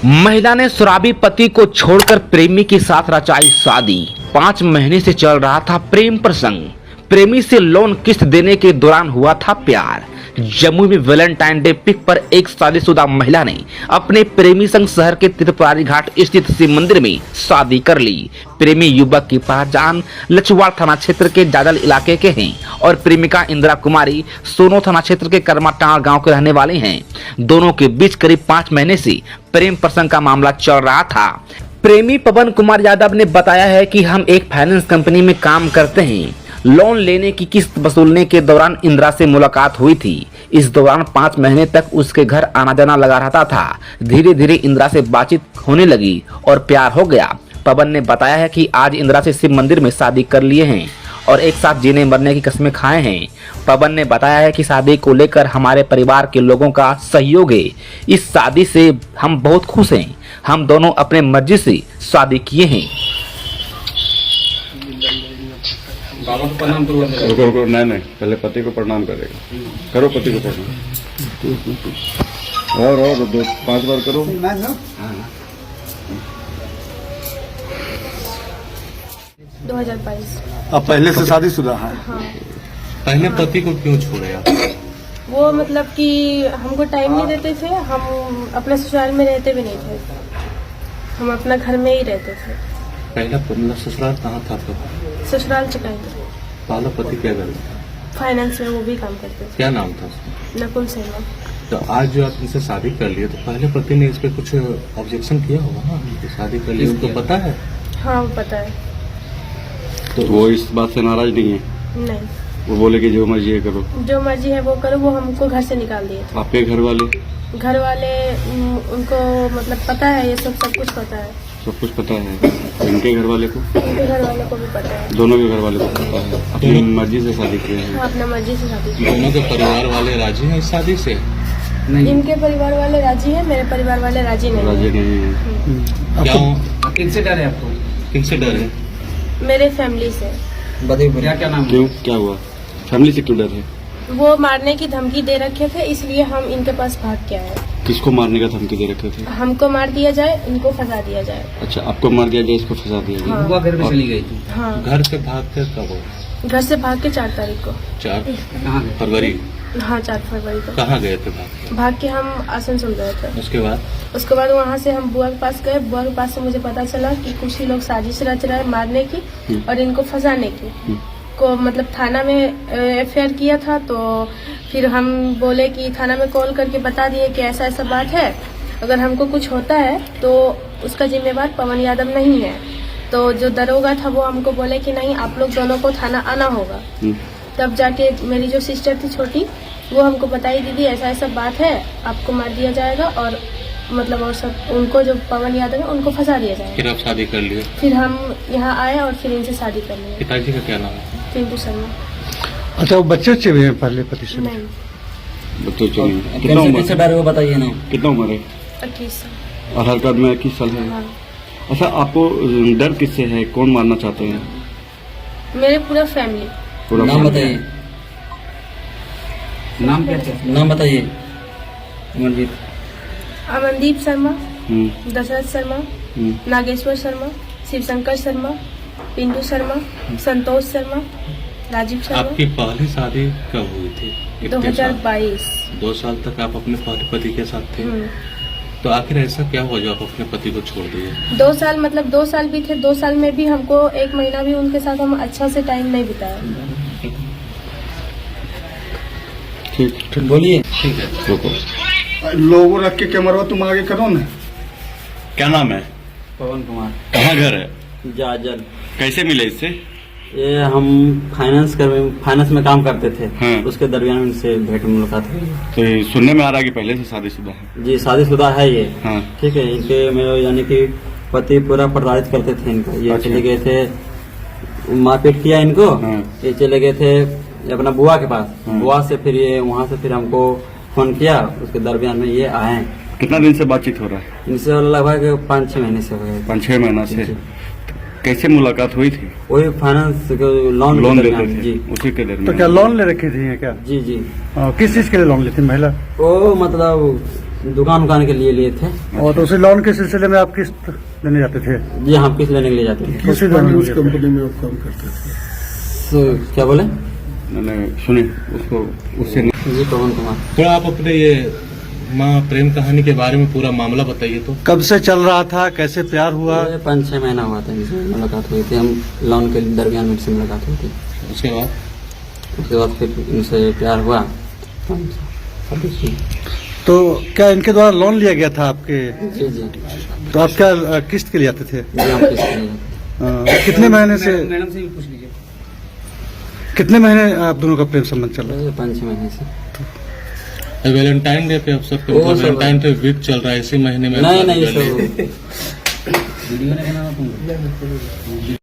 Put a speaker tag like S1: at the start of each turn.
S1: महिला ने शराबी पति को छोड़कर प्रेमी के साथ रचाई शादी। 5 महीने से चल रहा था प्रेम प्रसंग। प्रेमी से लोन किस्त देने के दौरान हुआ था प्यार। जम्मू में वैलेंटाइन डे पिक पर एक शादीशुदा महिला ने अपने प्रेमी संग शहर के त्रिपुरारी घाट स्थित शिव मंदिर में शादी कर ली। प्रेमी युवक की पहचान लछवाड़ थाना क्षेत्र के जाजल इलाके के हैं और प्रेमिका इंदिरा कुमारी सोनो थाना क्षेत्र के कर्माटांड़ गांव के रहने वाले हैं। दोनों के बीच करीब 5 महीने से प्रेम प्रसंग का मामला चल रहा था। प्रेमी पवन कुमार यादव ने बताया है कि हम एक फाइनेंस कंपनी में काम करते हैं। लोन लेने की किस्त वसूलने के दौरान इंदिरा से मुलाकात हुई थी। इस दौरान 5 महीने तक उसके घर आना जाना लगा रहता था। धीरे धीरे इंदिरा से बातचीत होने लगी और प्यार हो गया। पवन ने बताया है कि आज इंदिरा से शिव मंदिर में शादी कर लिए हैं और एक साथ जीने मरने की कस्में खाए हैं। पवन ने बताया है कि शादी को लेकर हमारे परिवार के लोगों का सहयोग है। इस शादी से हम बहुत खुश हैं। हम दोनों अपने मर्जी से शादी किए हैं।
S2: बाबा को प्रणाम करो।
S3: रुको नहीं पहले पति को प्रणाम करेगा। करो पति को प्रणाम। और 2-5 बार करो।
S4: 2022।
S2: अब पहले से शादीशुदा है।
S4: हाँ।
S5: पहले पति को क्यों छोड़े आप?
S4: वो मतलब कि हमको टाइम नहीं देते थे। हम अपने ससुराल में रहते भी नहीं थे। हम अपना घर में ही रहते थे।
S5: पहला मतलब ससुराल कहाँ था आपका?
S4: ससुराल चुकाई
S5: पहला पति क्या करता था?
S4: फाइनेंस में वो भी काम करते
S5: क्या नाम था उसका?
S4: थे। नकुल शर्मा।
S5: तो आज जो आप इनसे शादी कर लिए तो पहले पति ने इस पे कुछ ऑब्जेक्शन किया होगा ना कि शादी कर ली, उनको पता है?
S4: हाँ वो पता है।
S3: तो वो इस बात से नाराज नहीं है?
S4: नहीं,
S3: वो बोले कि जो मर्जी है करो।
S4: जो मर्जी है वो करो। वो हमको घर से निकाल दिए थे।
S3: आपके घर वाले
S4: उनको मतलब पता है, ये सब कुछ पता है।
S3: सब कुछ पता है? इनके घर वाले को?
S4: उनके घर वालों को भी पता है।
S3: दोनों के घर वाले को पता है। अपनी मर्जी से शादी किए हैं।
S4: हाँ, अपना मर्जी से शादी की।
S5: दोनों के परिवार वाले राजी हैं इस शादी से?
S4: इनके परिवार वाले राजी हैं, मेरे परिवार वाले राजी नहीं
S3: राजी
S4: हैं।
S3: नहीं है।
S5: क्या
S2: किनसे डर है आपको?
S5: किनसे डर है?
S4: मेरे फैमिली से।
S2: क्या नाम है?
S3: क्यों, क्या हुआ? फैमिली से क्यों डर है?
S4: वो मारने की धमकी दे रखे थे, इसलिए हम इनके पास भाग के आए।
S3: किसको मारने का धमकी दे रखे थे?
S4: हमको मार दिया जाए, इनको फंसा दिया जाए।
S3: अच्छा, आपको मार दिया जाए, इसको फंसा दिया जाए।
S4: हाँ।
S2: बुआ घर में चली गई थी।
S4: हाँ,
S5: घर से भाग कर कब हो?
S4: घर से भाग के 4 तारीख को।
S5: 4
S2: कहाँ गए?
S5: फरवरी।
S4: हाँ, 4 फरवरी को
S5: कहाँ गए थे भाग के?
S4: भाग के हम आसनसोल गए थे।
S5: उसके बाद
S4: वहाँ से हम बुआ के पास गए। बुआ के पास से मुझे पता चला कि कुछ ही लोग साजिश रच रहे हैं मारने की और इनको फंसाने की। को मतलब थाना में एफआईआर किया था। तो फिर हम बोले कि थाना में कॉल करके बता दिए कि ऐसा ऐसा बात है, अगर हमको कुछ होता है तो उसका जिम्मेवार पवन यादव नहीं है। तो जो दरोगा था वो हमको बोले कि नहीं, आप लोग दोनों को थाना आना होगा। तब जाके मेरी जो सिस्टर थी छोटी, वो हमको बताई, दीदी ऐसा ऐसा बात है, आपको मार दिया जाएगा और मतलब और सब उनको जो पवन यादव है उनको फंसा दिया जाएगा।
S5: फिर आप शादी कर लिए?
S4: फिर हम यहाँ आए और फिर इनसे शादी कर ली।
S5: पिताजी का क्या नाम है?
S4: पिंटू शर्मा।
S2: अच्छा, वो बच्चे भी हैं पहले पति से?
S4: नहीं,
S3: बच्चों चाहिए। कितना उम्र है?
S2: डर वो बताइए ना।
S3: कितना उम्र है?
S4: 28 साल।
S3: आधार कार्ड में 21 साल है।
S4: हाँ,
S3: अच्छा, आपको डर किससे है? कौन मारना चाहते हैं?
S4: मेरे पूरा फैमिली।
S3: पूरा
S2: नाम बताइए।
S4: नाम क्या है?
S2: नाम बताइए। अमरजीत।
S4: अमनदीप शर्मा,
S3: हम्म,
S4: दशरथ शर्मा, नागेश्वर शर्मा, शिवशंकर शर्मा, पिंटू शर्मा, संतोष शर्मा, राजीव शर्मा।
S5: आपकी पहली शादी कब हुई थी? कितने साल?
S4: 2022।
S5: 2 साल तक आप अपने पहले पति के साथ थे।
S4: हम्म।
S5: तो आखिर ऐसा क्या हुआ जो आप अपने पति को छोड़ दिए?
S4: 2 साल मतलब 2 साल भी थे। 2 साल में भी हमको 1 महीना भी उनके साथ हम अच्छा से टाइम नहीं बिताया।
S3: ठीक।
S2: बोलिए।
S5: ठीक है,
S3: रुको।
S2: लोगों रख के कैमरा तुम आगे करो ना।
S3: क्या नाम है?
S6: पवन कुमार।
S3: कहाँ घर है?
S6: जाजल।
S3: कैसे मिले इससे?
S6: ये हम फाइनेंस में काम करते थे।
S3: हाँ।
S6: उसके दरमियान उनसे भेंट मुलाकात हुई।
S3: तो ये सुनने में आ रहा है कि पहले से शादीशुदा है।
S6: जी, शादीशुदा है ये।
S3: हाँ।
S6: ठीक है। इनके मेरे यानी कि पति पूरा प्रताड़ित करते थे इनको। ये
S3: अच्छा।
S6: चले गए थे, मारपीट किया इनको।
S3: हाँ।
S6: ये चले गए थे अपना बुआ के पास।
S3: हाँ।
S6: बुआ से फिर ये वहाँ से फिर हमको फोन किया। उसके दरमियान में ये आए।
S3: कितना दिन से बातचीत हो रहा है?
S6: इनसे लगभग 5-6 महीने से हो गए।
S3: 5-6 महीना से।
S6: जी।
S3: कैसे मुलाकात हुई थी?
S6: वही फाइनेंस लोन
S3: देते थे
S6: जी।
S3: उसी के दरमियान।
S2: तो क्या लोन ले रखी थी क्या?
S6: जी जी।
S2: किस चीज के लिए लोन लेती महिला?
S6: वो मतलब दुकान उकान के लिए थे।
S2: और तो उसी लोन के सिलसिले में आप किस्त लेने जाते थे?
S6: जी हाँ, किस्त लेने के लिए जाते थे।
S2: उसी लोन
S7: उस कंपनी में आप काम करते थे?
S6: तो क्या बोले?
S3: मैंने सुनी उसको उससे
S6: जी पवन कुमार।
S5: थोड़ा आप अपने ये माँ प्रेम कहानी के बारे में पूरा मामला बताइए तो।
S2: कब से चल रहा था, कैसे प्यार हुआ?
S6: ये 5-6 महीना हुआ था जिसमें मुलाकात हुई थी। हम लोन के दरमियान में से मुलाकात हुई थी।
S5: उसके बाद
S6: फिर इनसे प्यार हुआ।
S2: तो क्या इनके द्वारा लोन लिया गया था आपके?
S6: जी जी
S2: तो आप क्या किस्त के लिए आते थे?
S6: जी, हम किस्त के लिए जाते थे।
S2: कितने महीने से? मैडम से भी पूछ लीजिए। कितने महीने आप दोनों का प्रेम संबंध चल रहा है?
S6: 5-6 महीने से।
S5: वैलेंटाइन डे पे अवसर पे,
S6: वो सब-
S5: वैलेंटाइन डे वीक चल रहा है, इसी महीने में
S6: नहीं नहीं, सब